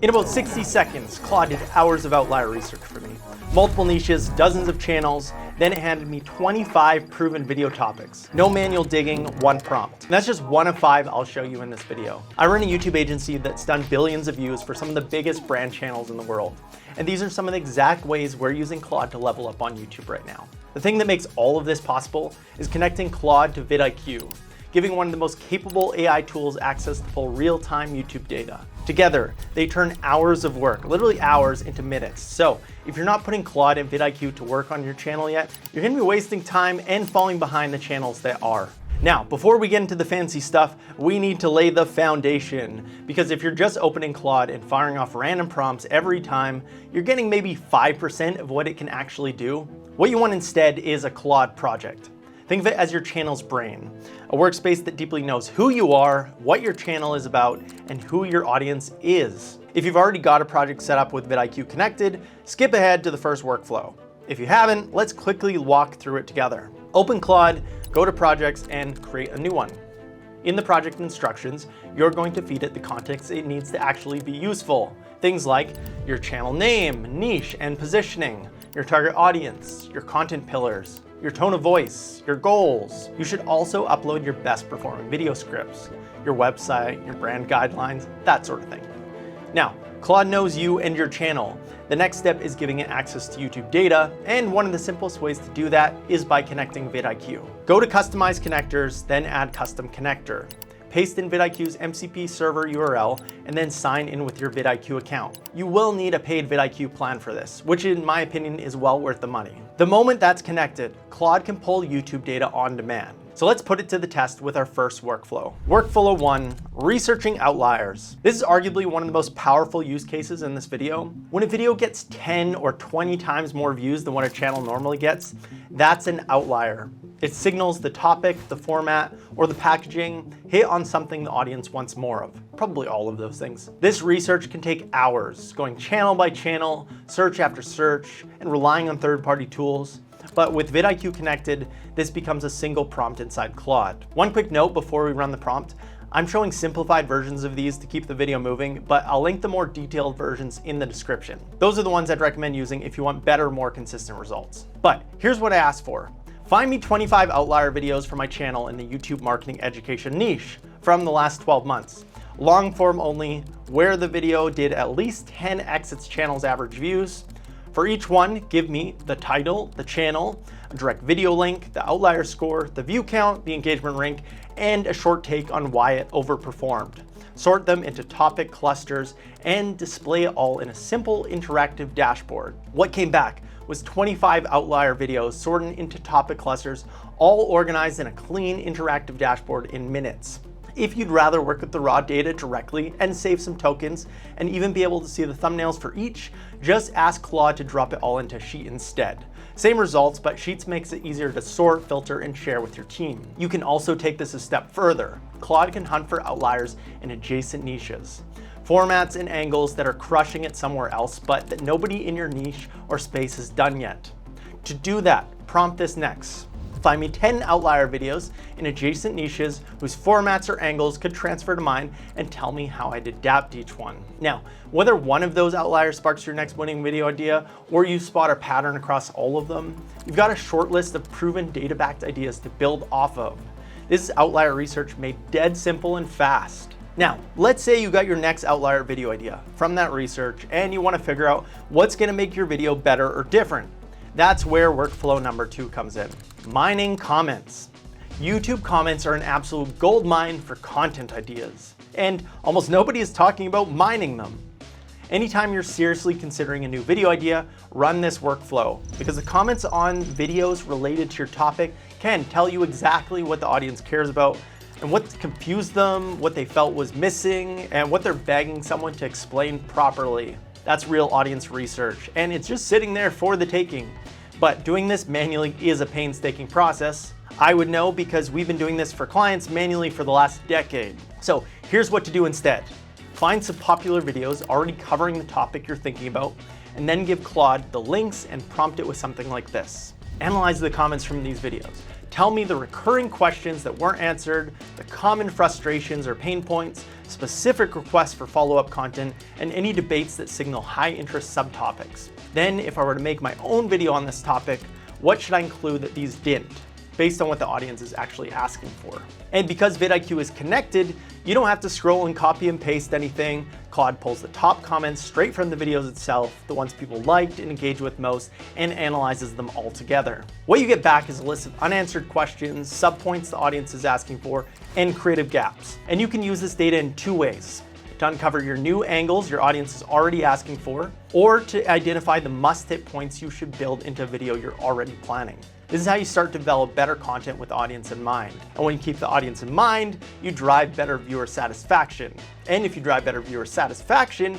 In about 60 seconds, Claude did hours of outlier research for me. Multiple niches, dozens of channels, then it handed me 25 proven video topics. No manual digging, one prompt. And that's just one of 5 I'll show you in this video. I run a YouTube agency that's done billions of views for some of the biggest brand channels in the world. And these are some of the exact ways we're using Claude to level up on YouTube right now. The thing that makes all of this possible is connecting Claude to vidIQ, giving one of the most capable AI tools access to pull real-time YouTube data. Together, they turn hours of work, literally hours, into minutes. So if you're not putting Claude and vidIQ to work on your channel yet, you're gonna be wasting time and falling behind the channels that are. Now, before we get into the fancy stuff, we need to lay the foundation, because if you're just opening Claude and firing off random prompts every time, you're getting maybe 5% of what it can actually do. What you want instead is a Claude project. Think of it as your channel's brain, a workspace that deeply knows who you are, what your channel is about, and who your audience is. If you've already got a project set up with vidIQ connected, skip ahead to the first workflow. If you haven't, let's quickly walk through it together. Open Claude, go to projects, and create a new one. In the project instructions, you're going to feed it the context it needs to actually be useful. Things like your channel name, niche, and positioning, your target audience, your content pillars, your tone of voice, your goals. You should also upload your best performing video scripts, your website, your brand guidelines, that sort of thing. Now, Claude knows you and your channel. The next step is giving it access to YouTube data, and one of the simplest ways to do that is by connecting vidIQ. Go to Customize Connectors, then add Custom Connector. Paste in vidIQ's MCP server URL, and then sign in with your vidIQ account. You will need a paid vidIQ plan for this, which in my opinion is well worth the money. The moment that's connected, Claude can pull YouTube data on demand. So let's put it to the test with our first workflow. Workflow 1, researching outliers. This is arguably one of the most powerful use cases in this video. When a video gets 10 or 20 times more views than what a channel normally gets, that's an outlier. It signals the topic, the format, or the packaging hit on something the audience wants more of. Probably all of those things. This research can take hours, going channel by channel, search after search, and relying on third-party tools. But with vidIQ connected, this becomes a single prompt inside Claude. One quick note before we run the prompt, I'm showing simplified versions of these to keep the video moving, but I'll link the more detailed versions in the description. Those are the ones I'd recommend using if you want better, more consistent results. But here's what I asked for. Find me 25 outlier videos for my channel in the YouTube marketing education niche from the last 12 months. Long form only, where the video did at least 10x its channel's average views. For each one, give me the title, the channel, a direct video link, the outlier score, the view count, the engagement rank, and a short take on why it overperformed. Sort them into topic clusters and display it all in a simple interactive dashboard. What came back was 25 outlier videos sorted into topic clusters, all organized in a clean interactive dashboard in minutes. If you'd rather work with the raw data directly and save some tokens and even be able to see the thumbnails for each, just ask Claude to drop it all into a sheet instead. Same results, but Sheets makes it easier to sort, filter, and share with your team. You can also take this a step further. Claude can hunt for outliers in adjacent niches. Formats and angles that are crushing it somewhere else, but that nobody in your niche or space has done yet. To do that, prompt this next. Find me 10 outlier videos in adjacent niches whose formats or angles could transfer to mine, and tell me how I'd adapt each one. Now, whether one of those outliers sparks your next winning video idea, or you spot a pattern across all of them, you've got a short list of proven data-backed ideas to build off of. This is outlier research made dead simple and fast. Now, let's say you got your next outlier video idea from that research, and you want to figure out what's going to make your video better or different. That's where workflow number 2 comes in. Mining comments. YouTube comments are an absolute goldmine for content ideas, and almost nobody is talking about mining them. Anytime you're seriously considering a new video idea, run this workflow, because the comments on videos related to your topic can tell you exactly what the audience cares about and what confused them, what they felt was missing, and what they're begging someone to explain properly. That's real audience research, and it's just sitting there for the taking. But doing this manually is a painstaking process. I would know because we've been doing this for clients manually for the last decade. So here's what to do instead. Find some popular videos already covering the topic you're thinking about, and then give Claude the links and prompt it with something like this. Analyze the comments from these videos. Tell me the recurring questions that weren't answered, the common frustrations or pain points, specific requests for follow-up content, and any debates that signal high-interest subtopics. Then, if I were to make my own video on this topic, what should I include that these didn't, based on what the audience is actually asking for? And because vidIQ is connected, you don't have to scroll and copy and paste anything. Claude pulls the top comments straight from the videos itself, the ones people liked and engaged with most, and analyzes them all together. What you get back is a list of unanswered questions, subpoints the audience is asking for, and creative gaps. And you can use this data in two ways: to uncover your new angles your audience is already asking for, or to identify the must-hit points you should build into a video you're already planning. This is how you start to develop better content with the audience in mind. And when you keep the audience in mind, you drive better viewer satisfaction. And if you drive better viewer satisfaction,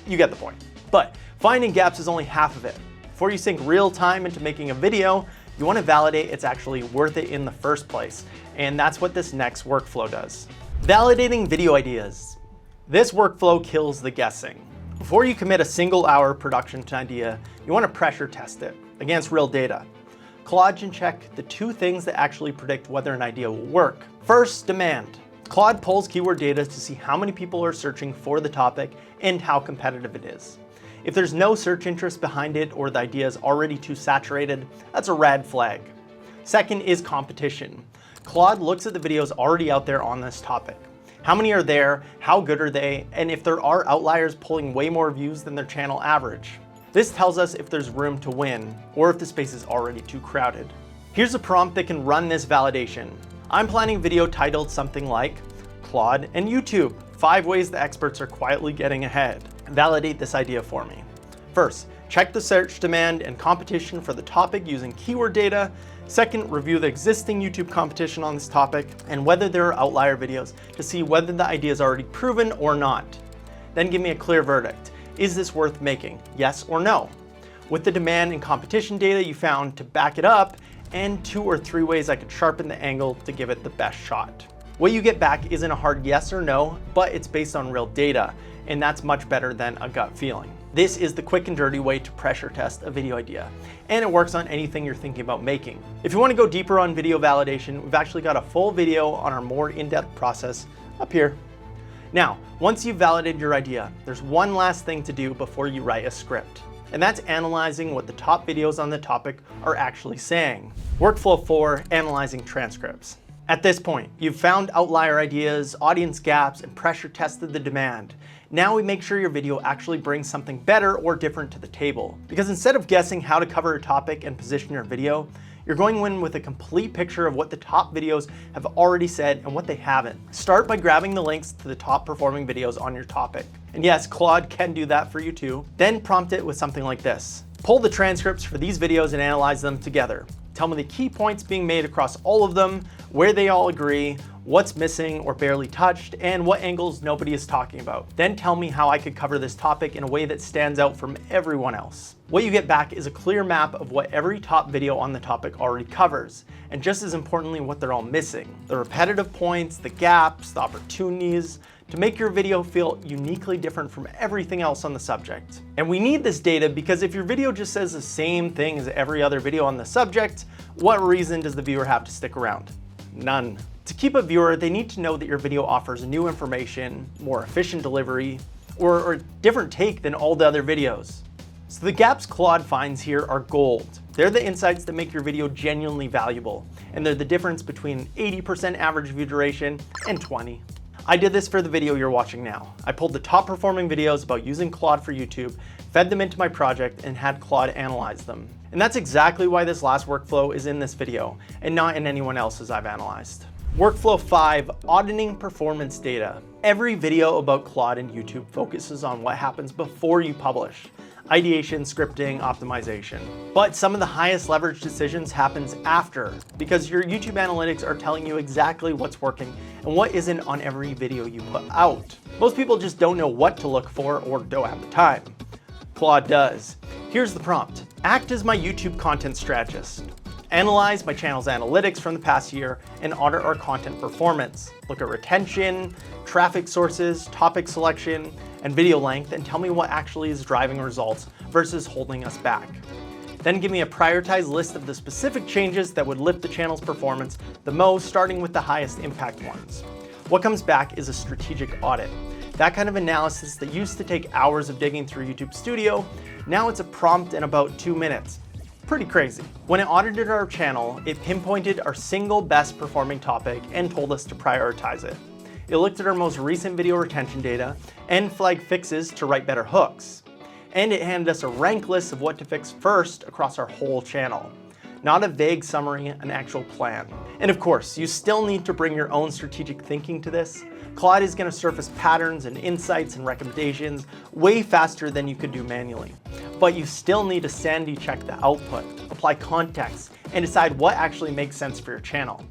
you get the point. But finding gaps is only half of it. Before you sink real time into making a video, you want to validate it's actually worth it in the first place. And that's what this next workflow does. Validating video ideas. This workflow kills the guessing. Before you commit a single-hour production idea, you want to pressure test it against real data. Claude can check the two things that actually predict whether an idea will work. First, demand. Claude pulls keyword data to see how many people are searching for the topic and how competitive it is. If there's no search interest behind it or the idea is already too saturated, that's a red flag. Second is competition. Claude looks at the videos already out there on this topic. How many are there, how good are they, and if there are outliers pulling way more views than their channel average. This tells us if there's room to win, or if the space is already too crowded. Here's a prompt that can run this validation. I'm planning a video titled something like Claude and YouTube, 5 ways the experts are quietly getting ahead. Validate this idea for me. First, check the search demand and competition for the topic using keyword data. Second, review the existing YouTube competition on this topic and whether there are outlier videos to see whether the idea is already proven or not. Then give me a clear verdict. Is this worth making? Yes or no? With the demand and competition data you found to back it up, and 2 or 3 ways I could sharpen the angle to give it the best shot. What you get back isn't a hard yes or no, but it's based on real data, and that's much better than a gut feeling. This is the quick and dirty way to pressure test a video idea, and it works on anything you're thinking about making. If you want to go deeper on video validation, we've actually got a full video on our more in-depth process up here. Now, once you've validated your idea, there's one last thing to do before you write a script, and that's analyzing what the top videos on the topic are actually saying. Workflow 4, analyzing transcripts. At this point, you've found outlier ideas, audience gaps, and pressure tested the demand. Now we make sure your video actually brings something better or different to the table. Because instead of guessing how to cover a topic and position your video, you're going in with a complete picture of what the top videos have already said and what they haven't. Start by grabbing the links to the top performing videos on your topic. And yes, Claude can do that for you too. Then prompt it with something like this. Pull the transcripts for these videos and analyze them together. Tell me the key points being made across all of them, where they all agree, what's missing or barely touched, and what angles nobody is talking about. Then tell me how I could cover this topic in a way that stands out from everyone else. What you get back is a clear map of what every top video on the topic already covers, and just as importantly, what they're all missing. The repetitive points, the gaps, the opportunities, to make your video feel uniquely different from everything else on the subject. And we need this data because if your video just says the same thing as every other video on the subject, what reason does the viewer have to stick around? None. To keep a viewer, they need to know that your video offers new information, more efficient delivery, or a different take than all the other videos. So the gaps Claude finds here are gold. They're the insights that make your video genuinely valuable, and they're the difference between 80% average view duration and 20. I did this for the video you're watching now. I pulled the top performing videos about using Claude for YouTube, fed them into my project, and had Claude analyze them. And that's exactly why this last workflow is in this video, and not in anyone else's I've analyzed. Workflow 5, auditing performance data. Every video about Claude and YouTube focuses on what happens before you publish. Ideation, scripting, optimization. But some of the highest leverage decisions happens after, because your YouTube analytics are telling you exactly what's working and what isn't on every video you put out. Most people just don't know what to look for or don't have the time. Claude does. Here's the prompt. Act as my YouTube content strategist. Analyze my channel's analytics from the past year and audit our content performance. Look at retention, traffic sources, topic selection, and video length, and tell me what actually is driving results versus holding us back. Then give me a prioritized list of the specific changes that would lift the channel's performance the most, starting with the highest impact ones. What comes back is a strategic audit. That kind of analysis that used to take hours of digging through YouTube Studio, now it's a prompt in about 2 minutes. Pretty crazy. When it audited our channel, it pinpointed our single best performing topic and told us to prioritize it. It looked at our most recent video retention data and flagged fixes to write better hooks. And it handed us a rank list of what to fix first across our whole channel. Not a vague summary, an actual plan. And of course, you still need to bring your own strategic thinking to this. Claude is going to surface patterns and insights and recommendations way faster than you could do manually. But you still need to sanity check the output, apply context, and decide what actually makes sense for your channel.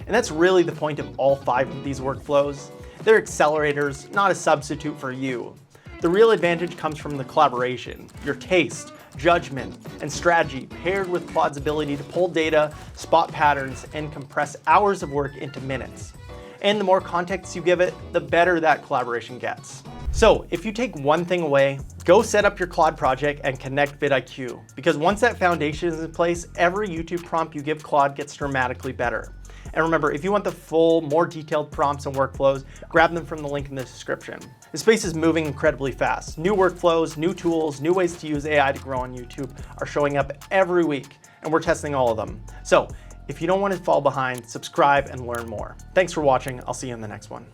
And that's really the point of all 5 of these workflows. They're accelerators, not a substitute for you. The real advantage comes from the collaboration, your taste, judgment, and strategy paired with Claude's ability to pull data, spot patterns, and compress hours of work into minutes. And the more context you give it, the better that collaboration gets. So if you take one thing away, go set up your Claude project and connect vidIQ. Because once that foundation is in place, every YouTube prompt you give Claude gets dramatically better. And remember, if you want the full, more detailed prompts and workflows, grab them from the link in the description. The space is moving incredibly fast. New workflows, new tools, new ways to use AI to grow on YouTube are showing up every week, and we're testing all of them. So if you don't want to fall behind, subscribe and learn more. Thanks for watching. I'll see you in the next one.